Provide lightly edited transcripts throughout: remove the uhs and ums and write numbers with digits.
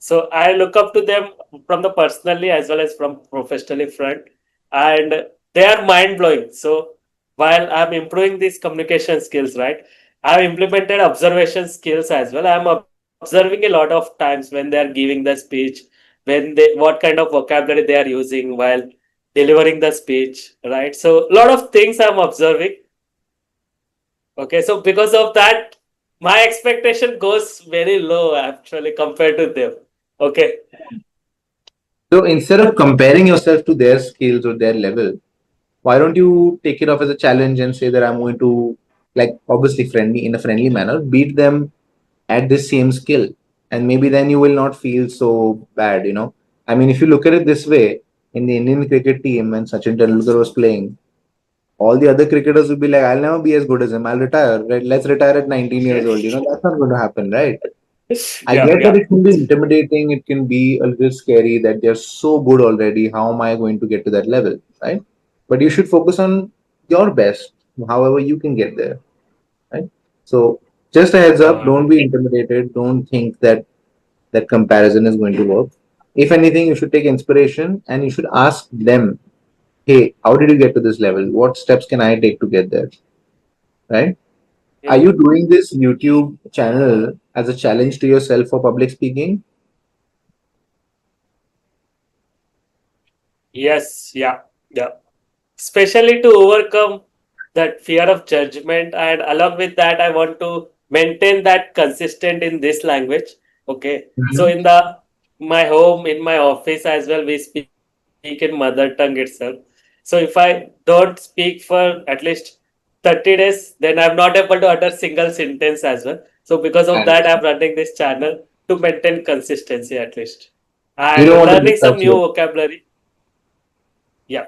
So I look up to them from the personally as well as from professionally front, and they are mind blowing. So while I'm improving these communication skills, right, I've implemented observation skills as well. I'm observing a lot of times when they are giving the speech, when they what kind of vocabulary they are using while delivering the speech, right? So a lot of things I'm observing. Okay, so because of that, my expectation goes very low actually compared to them. Okay. So instead of comparing yourself to their skills or their level, why don't you take it off as a challenge and say that I'm going to, like, obviously friendly, in a friendly manner, beat them at this same skill, and maybe then you will not feel so bad, I mean, if you look at it this way, in the Indian cricket team, when Sachin Tendulkar was playing, all the other cricketers would be like, I'll never be as good as him, I'll retire, right? Let's retire at 19 years old. That's not going to happen, right? I Yeah, get that yeah, it can be intimidating, it can be a little scary that they're so good already. How am I going to get to that level, right? But you should focus on your best, however you can get there, right? So, just a heads up, don't be intimidated. Don't think that that comparison is going to work. If anything, you should take inspiration and you should ask them, hey, how did you get to this level? What steps can I take to get there, right? Are yeah. you doing this YouTube channel as a challenge to yourself for public speaking? Yes, yeah, yeah. Especially to overcome that fear of judgment, and along with that, I want to maintain that consistent in this language. Okay, so Mhm. in the my home, in my office as well, we speak in mother tongue itself. So if I don't speak for at least 30 days, then I'm not able to utter single sentence as well. So because of I that, I'm understand. running this channel to maintain consistency at least, You and don't want to learning lose some touch new with. vocabulary. Yeah,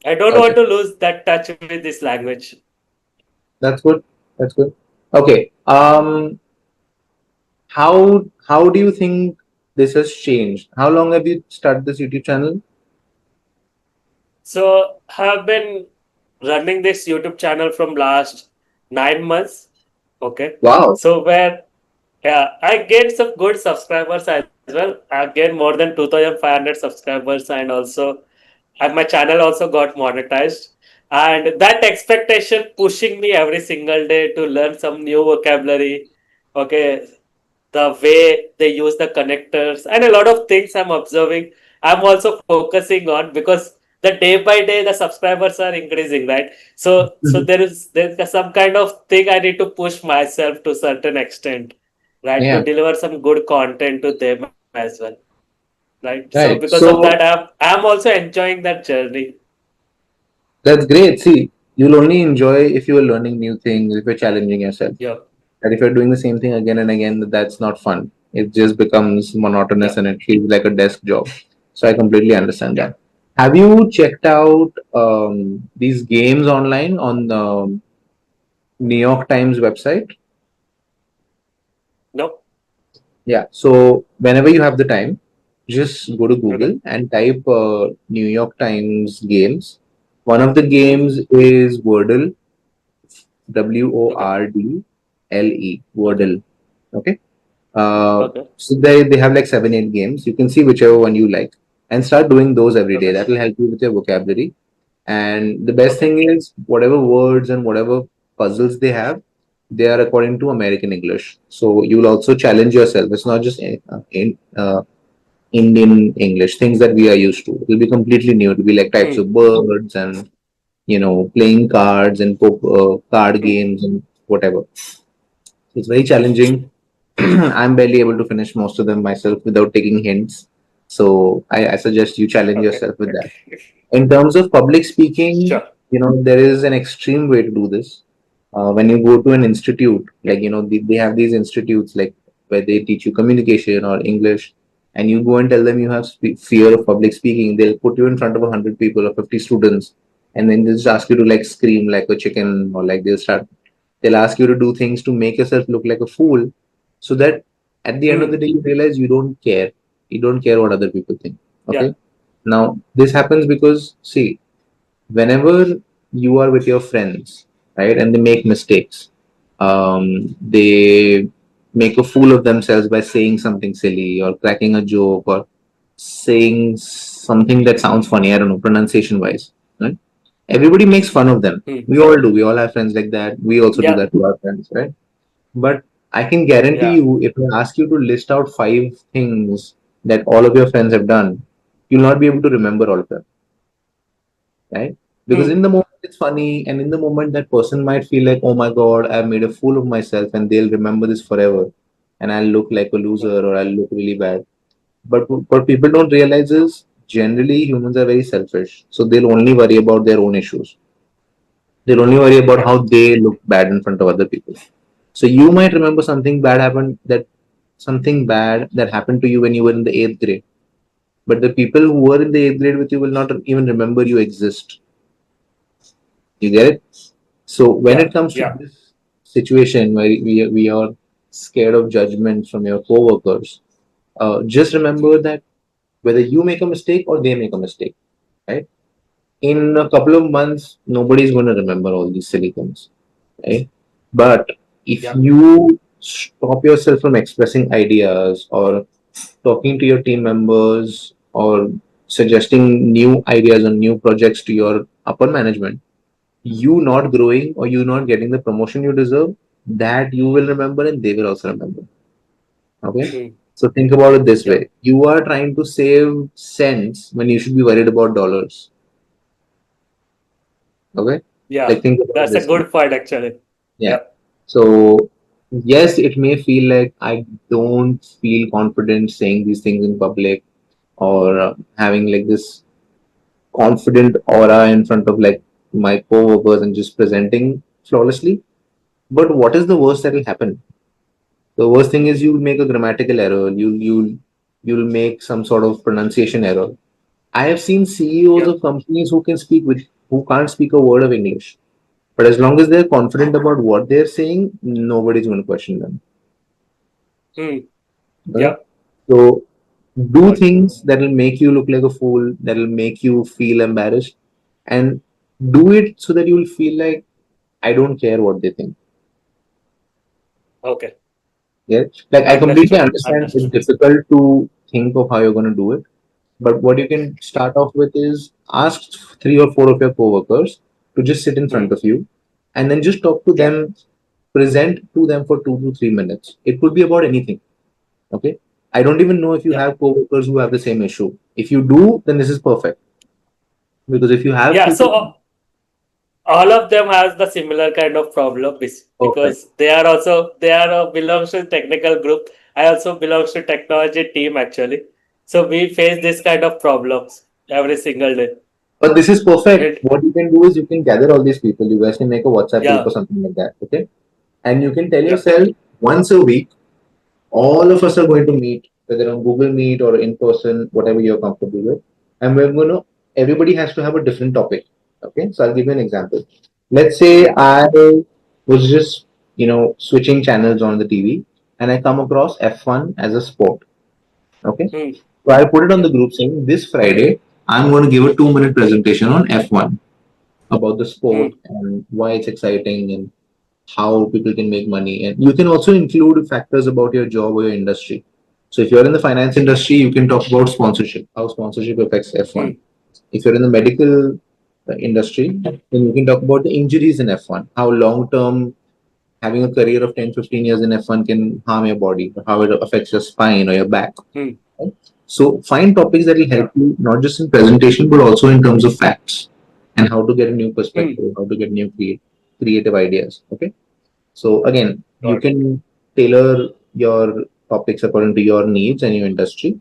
I don't want Okay, to lose that touch with this language. that's good. That's good. Okay. How do you think this has changed? How long have you started this YouTube channel? So have been running this YouTube channel from last 9 months. Okay. Wow. So where yeah, I get some good subscribers as well. I get more than 2,500 subscribers, and also and my channel also got monetized. And that expectation pushing me every single day to learn some new vocabulary. Okay, the way they use the connectors and a lot of things I'm observing. I'm also focusing on because the day by day the subscribers are increasing, right? So Mhm. there's some kind of thing I need to push myself to certain extent, right, to Yeah. deliver some good content to them as well, right? So because Right. of that, So I'm also enjoying that journey. that's great. See, you'll only enjoy if you are learning new things, if you're challenging yourself. Yeah, And if you're doing the same thing again and again, that's not fun. It just becomes yeah, monotonous and it feels like a desk job. So I completely understand yeah. that. Have you checked out these games online on the New York Times website? No. Yeah. So whenever you have the time, just go to Okay. Google and type New York Times games. One of the games is Wordle, Okay. Wordle, Okay. Wordle. Okay. Okay. So they have like 7 8 games. You can see whichever one you like and start doing those every day. Okay. That will help you with your vocabulary. And the best Okay. thing is whatever words and whatever puzzles they have, they are according to American English. So you will also challenge yourself. It's not just Indian English, things that we are used to. It will be completely new. It will be like types Hmm. of birds and playing cards and card Hmm. games and whatever. It's very challenging. I'm barely able to finish most of them myself without taking hints. So I suggest you challenge Okay. yourself with that. In terms of public speaking, Sure. there is an extreme way to do this. When you go to an institute, Yeah. like, they have these institutes like where they teach you communication or English, and you go and tell them you have fear of public speaking, they'll put you in front of 100 people or 50 students, and then they just ask you to like scream like a chicken, or like they'll ask you to do things to make yourself look like a fool, so that at the end of Hmm. the day you realize you don't care what other people think. Yeah. Okay. Now this happens because, see, whenever you are with your friends, right, and they make mistakes, they make a fool of themselves by saying something silly or cracking a joke or saying something that sounds funny. I don't know, pronunciation wise. Right? Everybody makes fun of them. Hmm. We all do. We all have friends like that. We also do Yeah. that to our friends, right? But I can guarantee Yeah. you, if I ask you to list out five things that all of your friends have done, you'll not be able to remember all of them, right? Because Hmm. in the moment it's funny, and in the moment that person might feel like, oh my god, I've made a fool of myself, and they'll remember this forever, and I'll look like a Yeah. loser or I'll look really bad. But what people don't realize is generally humans are very selfish, so they'll only worry about their own issues. They'll only worry about Yeah. how they look bad in front of other people. So you might remember something bad that happened to you when you were in the eighth grade. But the people who were in the eighth grade with you will not even remember you exist. You get it? So when Yeah. it comes to Yeah. this situation where we are scared of judgment from your coworkers, just remember that whether you make a mistake or they make a mistake, right? In a couple of months, nobody's going to remember all these silly things, right? But if Yeah. you stop yourself from expressing ideas or talking to your team members or suggesting new ideas and new projects to your upper management, you not growing or you not getting the promotion you deserve, that you will remember and they will also remember. Okay. Hmm. So think about it this Yeah. way. You are trying to save cents when you should be worried about dollars. Okay. Yeah. Like think about it That's a this way. good point, actually. Yeah. Yeah. So yes, it may feel like I don't feel confident saying these things in public or having like this confident aura in front of like my co-workers and just presenting flawlessly. But what is the worst that will happen? The worst thing is you'll make a grammatical error. You'll make some sort of pronunciation error. I have seen CEOs Yeah. of companies who can't speak a word of English. But as long as they're confident about what they're saying, nobody's going to question them. Hmm. Okay? Yeah. So do Got it. things that will make you look like a fool, that will make you feel embarrassed, and do it so that you'll feel like I don't care what they think. Okay. Yeah. Like I completely Understood. understand it's Understood. difficult to think of how you're going to do it. But what you can start off with is ask three or four of your coworkers to just sit in Hmm. front of you and then just talk to Yeah. them, present to them for 2 to 3 minutes. It could be about anything. Okay. I don't even know if you Yeah. have coworkers who have the same issue. If you do, then this is perfect. Because if you have Yeah. people, So all of them has the similar kind of problem perfect. because they are belongs to technical group. I also belongs to technology team, actually. So we face this kind of problems every single day. But this is perfect. And What you can do is you can gather all these people. You guys can make a WhatsApp group yeah. or something like that. Okay. And you can tell Yeah. yourself once a week, all of us are going to meet, whether on Google Meet or in person, whatever you're comfortable with. And we're going to, everybody has to have a different topic. Okay. So I'll give you an example. Let's say Hmm. I was just, switching channels on the TV and I come across F1 as a sport. Okay. Hmm. So I'll put it on Yeah. the group saying this Friday, I'm going to give a 2 minute presentation on F1 about the Hmm. sport and why it's exciting and how people can make money. And you can also include factors about your job or your industry. So if you're in the finance industry, you can talk about sponsorship, how sponsorship affects Hmm. F1. If you're in the medical industry, then you can talk about the injuries in F1, how long term having a career of 10, 15 years in F1 can harm your body, how it affects your spine or your back. Hmm. Right? So find topics that will Yeah. help you not just in presentation but also in terms of facts and how to get a new Hmm. perspective, how to get new creative ideas. Okay. So again, you Got it. can tailor your topics according to your needs and your industry.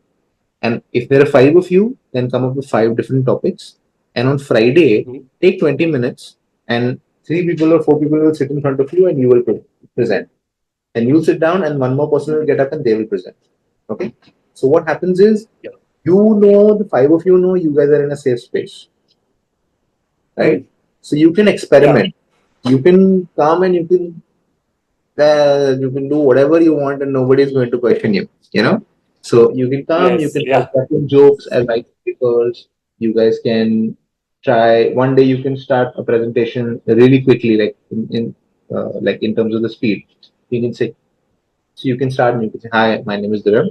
And if there are five of you, then come up with five different topics. And on Friday, Hmm. take 20 minutes and three people or four people will sit in front of you and you will present. And you'll sit down and one more person will get up and they will present. Okay. So what happens is Yeah. the five of you know you guys are in a safe space, right? Hmm. So you can Yeah. experiment. You can come and you can do whatever you want and nobody is going to question you. So you can come, you Yes. can Yeah. start cracking jokes as icebreakers. You guys can try one day. You can start a presentation really quickly, like in terms of the speed. You can say, So you can start and you can say, "Hi, my name is Dhiram."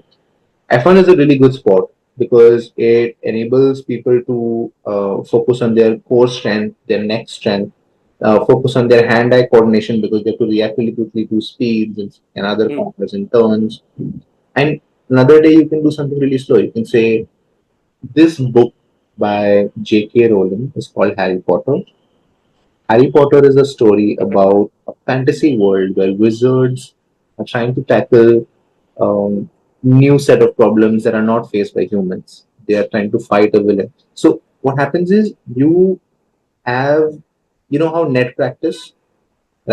F1 is a really good sport because it enables people to focus on their core strength, their neck strength, focus on their hand-eye coordination because they have to react really quickly to speeds and other Mm, factors and turns. And another day you can do something really slow. You can say, this book by J.K. Rowling is called Harry Potter. Harry Potter is a story okay. about a fantasy world where wizards are trying to tackle new set of problems that are not faced by humans. They are trying to fight a villain. So what happens is you have, you know how net practice,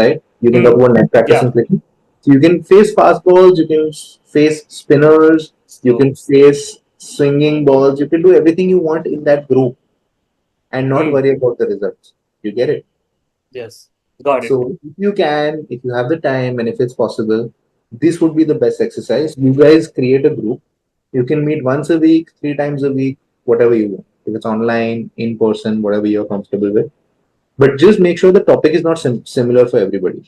right? You can talk Mm, about net practice in yeah. cricket. So you can face fast balls, you can face spinners, you can So, face swinging balls, you can do everything you want in that group and not mm, worry about the results. You get it? yes. Got it. So if you can, if you have the time and if it's possible, this would be the best exercise. You guys create a group. You can meet once a week, 3 times a week, whatever you want. If it's online, in person, whatever you're comfortable with. But just make sure the topic is not similar for everybody.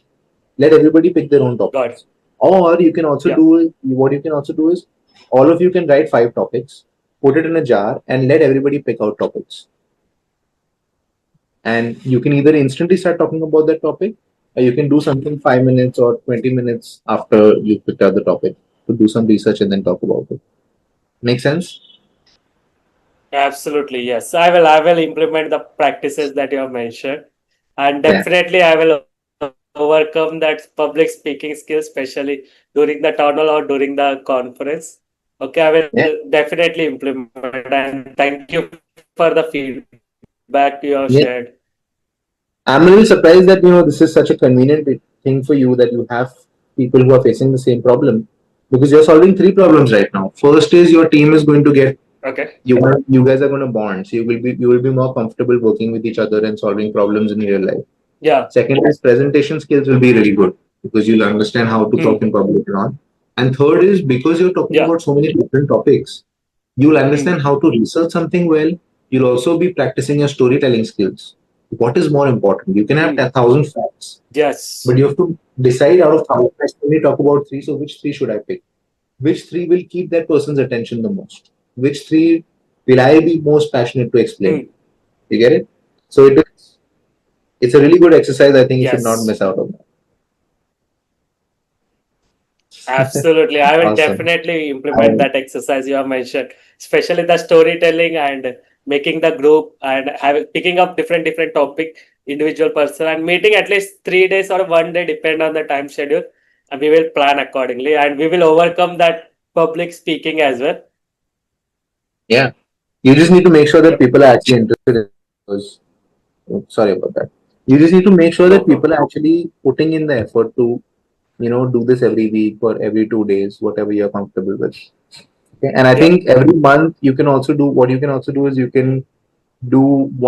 Let everybody pick their own Got it. topics. Or you can also Yeah. do what you can also do is all of you can write 5 topics, put it in a jar, and let everybody pick out topics. And you can either instantly start talking about that topic or you can do something 5 minutes or 20 minutes after you picked out the topic to do some research and then talk about it. Make sense? Absolutely, yes. I will implement the practices that you have mentioned. And Yeah. definitely I will overcome that public speaking skills, especially during the tunnel or during the conference. Okay, I will Yeah. definitely implement. And thank you for the feedback you have shared. Yeah. I'm a little surprised that this is such a convenient thing for you that you have people who are facing the same problem because you're solving 3 problems right now. First is your team is going to get Okay. you guys are going to bond, so you will be more comfortable working with each other and solving problems in real life. Yeah. Second is presentation skills will be really good because you'll understand how to talk Hmm. in public and on. And third is because you're talking Yeah. about so many different topics, you'll Hmm. understand how to research something well. You'll also be practicing your storytelling skills. What is more important? You can have Hmm. 1,000 facts, but Yes. you have to decide out of 1,000 facts, only talk about three. So which three should I pick? Which three will keep that person's attention the most? Which three will I be most passionate to explain? Hmm. You get it? So it's a really good exercise. I think you should not Yes. miss out on that. Absolutely. I will Awesome. definitely implement I, that exercise you have mentioned, especially the storytelling and making the group and having picking up different topic, individual person and meeting at least 3 days or one day, depend on the time schedule. And we will plan accordingly and we will overcome that public speaking as well. yeah. You just need to make sure that Yep. people are actually interested in those. Oh, sorry about that. You just need to make sure No that problem. people are actually putting in the effort to, do this every week or every 2 days, whatever you're comfortable with. Okay? And I Yep. think every month you can also do what you can also do is you can do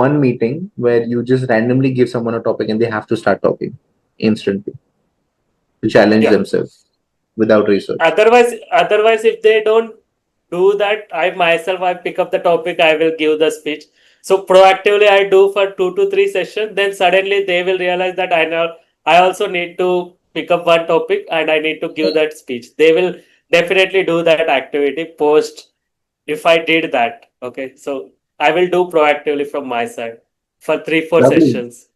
one meeting where you just randomly give someone a topic and they have to start talking instantly to challenge Yeah. themselves without research. Otherwise, if they don't do that, I myself I pick up the topic, I will give the speech. So proactively I do for 2 to 3 sessions, then suddenly they will realize that I know I also need to pick up one topic and I need to give that speech. They will definitely do that activity post if I did that. Okay. So I will do proactively from my side for 3, 4 Lovely. sessions.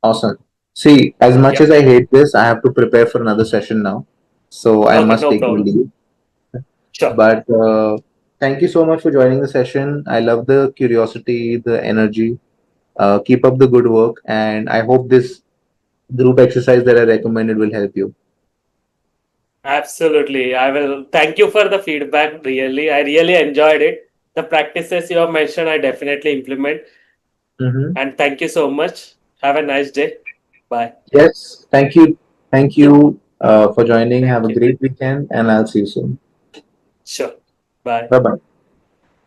Awesome. See, as much as Yep. I hate this, I have to prepare for another session now. So I Okay, must no take the problem. leave. Sure. But thank you so much for joining the session. I love the curiosity, the energy. Keep up the good work. And I hope this group exercise that I recommended will help you. Absolutely. I will thank you for the feedback. Really, I really enjoyed it. The practices you have mentioned, I definitely implement. Hmm. And thank you so much. Have a nice day. Bye. Yes. Thank you. Thank you for joining. Have Thank a you. great weekend. And I'll see you soon. Sure. Bye. Bye bye.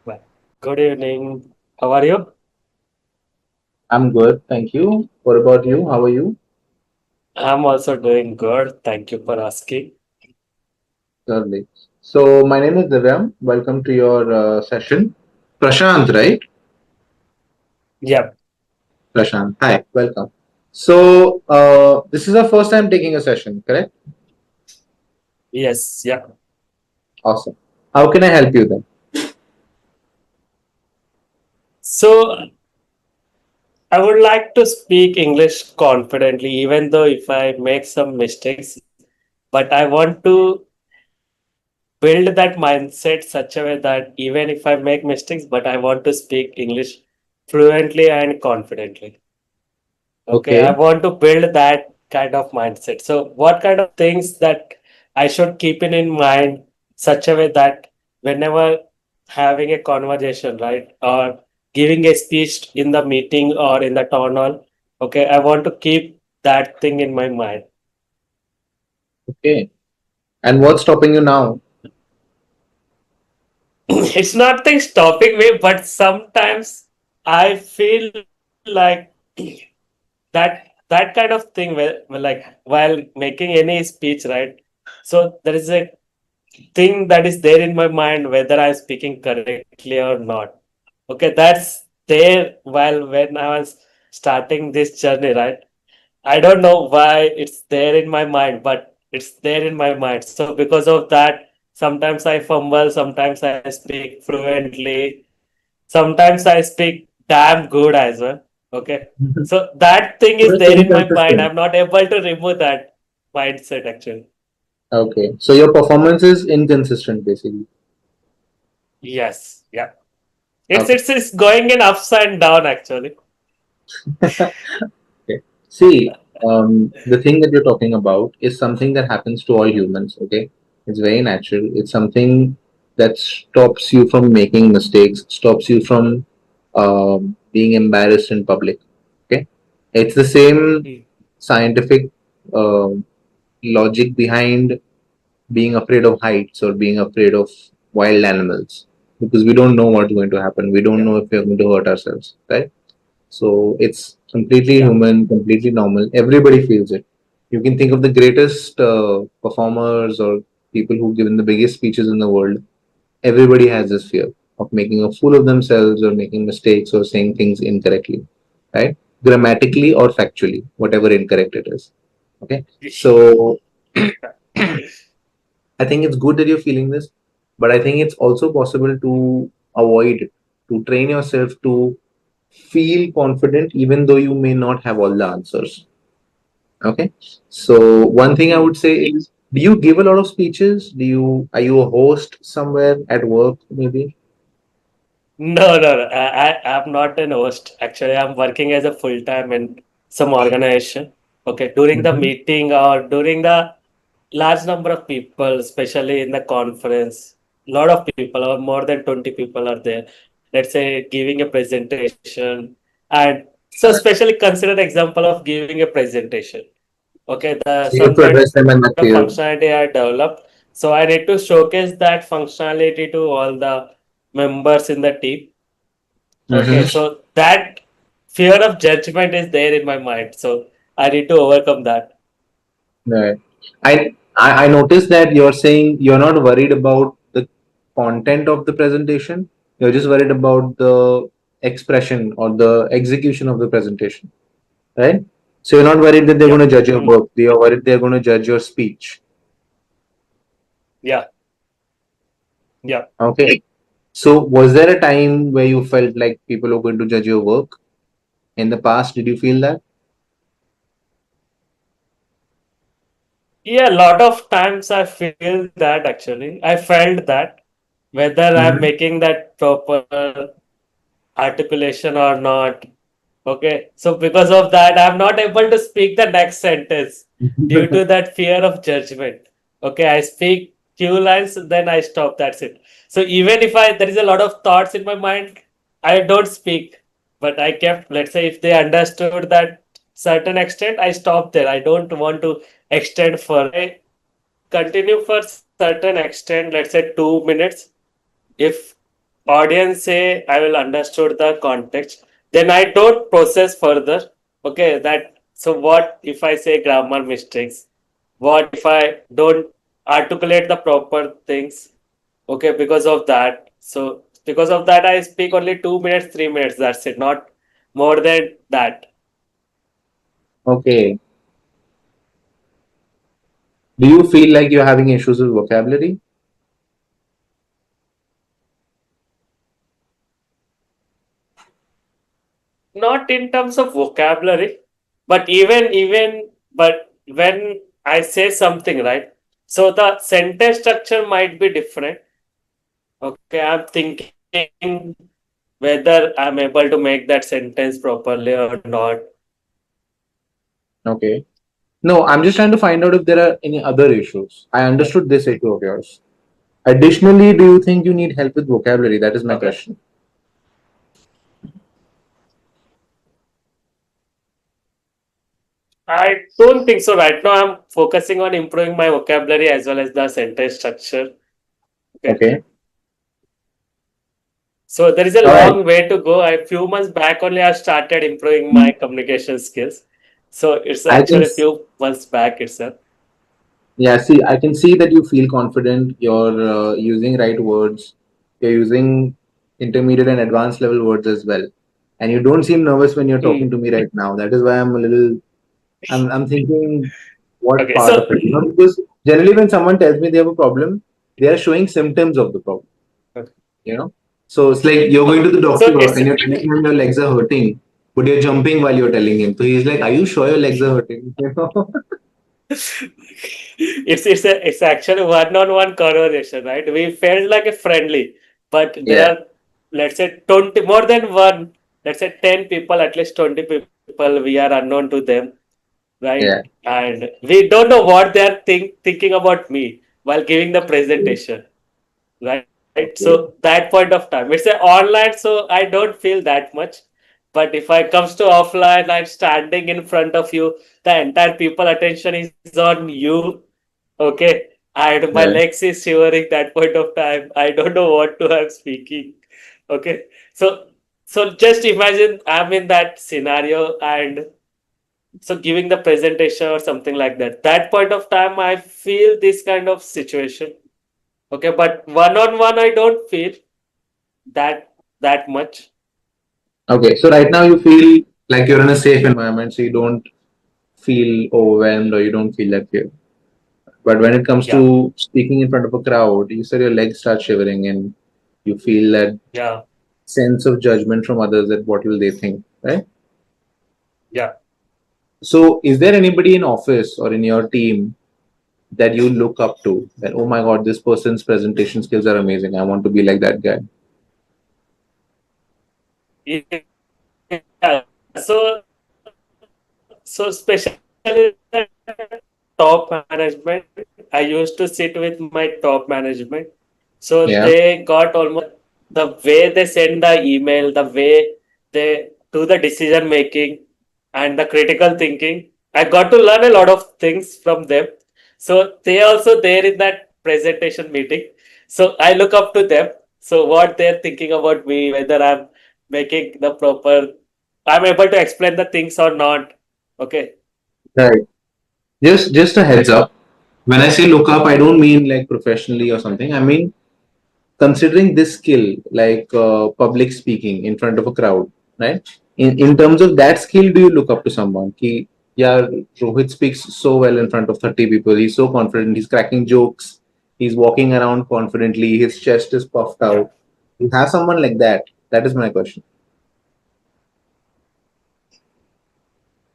Bye. Good evening. How are you? I'm good. Thank you. What about you? How are you? I'm also doing good. Thank you for asking. Lovely. So, my name is Divyam. Welcome to your session. Prashant, right? Yep. Prashant. Hi, welcome. So, this is our first time taking a session, correct? Yes, yeah. Awesome. How can I help you then? So I would like to speak English confidently, even though if I make some mistakes, but I want to build that mindset such a way that even if I make mistakes, but I want to speak English fluently and confidently. Okay, I Okay. want to build that kind of mindset. So, what kind of things that I should keep in mind such a way that whenever having a conversation, right, or giving a speech in the meeting or in the town hall, okay, I want to keep that thing in my mind. Okay. And what's stopping you now? It's not things stopping me, but sometimes I feel like that kind of thing where like while making any speech, right? So there is a thing that is there in my mind whether I'm speaking correctly or not. Okay, that's there while when I was starting this journey, right? I don't know why it's there in my mind, but it's there in my mind. So because of that, sometimes I fumble, sometimes I speak fluently, sometimes I speak damn good as well. Okay. So that thing So is it's there in my mind. inconsistent. I'm not able to remove that mindset actually. Okay. So your performance is inconsistent basically. Yes. Yeah. It's Okay. it's it's going in ups and down actually. Okay. See, the thing that you're talking about is something that happens to all humans. Okay, it's very natural. It's something that stops you from making mistakes, stops you from being embarrassed in public. Okay, it's the same Mm. scientific logic behind being afraid of heights or being afraid of wild animals because we don't know what's going to happen. We don't Yeah. know if we're going to hurt ourselves, right? So it's completely Yeah. human, completely normal. Everybody feels it. You can think of the greatest performers or people who've given the biggest speeches in the world. Everybody has this fear of making a fool of themselves or making mistakes or saying things incorrectly, right? Grammatically or factually, whatever incorrect it is. Okay. So I think it's good that you're feeling this, but I think it's also possible to avoid it, to train yourself to feel confident even though you may not have all the answers. Okay. So one thing I Hmm. would say is, do you give a lot of speeches? Do you are you a host somewhere at work maybe? No, no, no. I'm not an host. Actually, I'm working as a full time in some organization. Okay, during the Mhm. meeting or during the large number of people, especially in the conference, lot of people or more than 20 people are there. Let's say giving a presentation, and so especially consider example of giving a presentation. Okay, the So you have some to kind address of them in that functionality field. I developed. So I need to showcase that functionality to all the members in the team. Okay, Mm-hmm. so that fear of judgment is there in my mind. So I need to overcome that. Right. I noticed that you're saying you're not worried about the content of the presentation. You're just worried about the expression or the execution of the presentation, right? So you're not worried that they're Yeah. going to judge your Mm. work. You're worried they're going to judge your speech. Yeah. Yeah. Okay. So was there a time where you felt like people were going to judge your work in the past? Did you feel that? Yeah, a lot of times I feel that actually. I felt that whether I'm Mm-hmm. making that proper articulation or not. Okay, so because of that, I'm not able to speak the next sentence due to that fear of judgment. Okay, I speak few lines, then I stop. That's it. So even if I there is a lot of thoughts in my mind, I don't speak. But I kept, let's say, if they understood that certain extent, I stop there. I don't want to extend further. I continue for certain extent, let's say 2 minutes. If audience say I will understood the context, then I don't process further. Okay, that so what if I say grammar mistakes, what if I don't articulate the proper things. Okay, because of that, so because of that I speak only 2 minutes 3 minutes, that's it, not more than that. Okay. Do you feel like you're having issues with vocabulary? Not in terms of vocabulary, but but when I say something, right? So the sentence structure might be different. Okay, I'm thinking whether I'm able to make that sentence properly or not. Okay. No, I'm just trying to find out if there are any other issues. I understood this issue of yours. Additionally, do you think you need help with vocabulary? That is my Okay. question. I don't think so. Right now, I'm focusing on improving my vocabulary as well as the sentence structure. Okay. Okay. So there is a All right. long way to go. A few months back only, I started improving my communication skills. So it's I can actually a few months back itself. Yeah, see, I can see that you feel confident. You're using right words. You're using intermediate and advanced level words as well, and you don't seem nervous when you're talking Hmm. to me right now. That is why I'm a little. I'm thinking what Okay. part of it. Because generally when someone tells me they have a problem, they are showing symptoms of the problem. Okay. You know, so it's like you're going to the So doctor it's and you're telling him your legs are hurting, but you're jumping while you're telling him. So he's like, "Are you sure your legs are hurting?" You know? it's actually one-on-one conversation, right? We felt like a friendly, but there Yeah, are, let's say, 20 more than one. Let's say 10 people, at least 20 people. We are unknown to them, right? yeah, And we don't know what they are thinking about me while giving the presentation, right? okay, So that point of time, it's a online, so I don't feel that much. But if I comes to offline, I'm standing in front of you, the entire people attention is on you. Okay, and my yeah. legs is shivering that point of time. I don't know what to I'm speaking. Okay, so just imagine I'm in that scenario and so giving the presentation or something like that. That point of time, I feel this kind of situation. Okay, but one on one, I don't feel that much. Okay, so right now you feel like you're in a safe environment, so you don't feel overwhelmed or you don't feel that fear. But when it comes Yeah, to speaking in front of a crowd, you said your legs start shivering and you feel that yeah, sense of judgment from others that what will they think, right? yeah. So, is there anybody in office or in your team that you look up to? That oh my god, this person's presentation skills are amazing. I want to be like that guy. Yeah. So especially the top management, I used to sit with my top management. So Yeah, they got almost the way they send the email, the way they do the decision making and the critical thinking. I got to learn a lot of things from them. So they also there in that presentation meeting. So I look up to them. So what they're thinking about me, whether I'm making the proper, I'm able to explain the things or not. Okay. right. Just a heads up. When I say look up, I don't mean like professionally or something. I mean considering this skill like public speaking in front of a crowd, right? In terms of that skill, do you look up to someone ki, yeah, Rohit speaks so well in front of 30 people, he's so confident, he's cracking jokes, he's walking around confidently, his chest is puffed Yeah. out. You have someone like that? That is my question.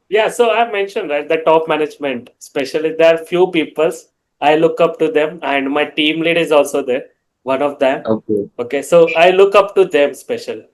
Yeah, so I mentioned right the top management, especially there are few peoples I look up to them, and my team lead is also there, one of them. Okay. Okay, so I look up to them special.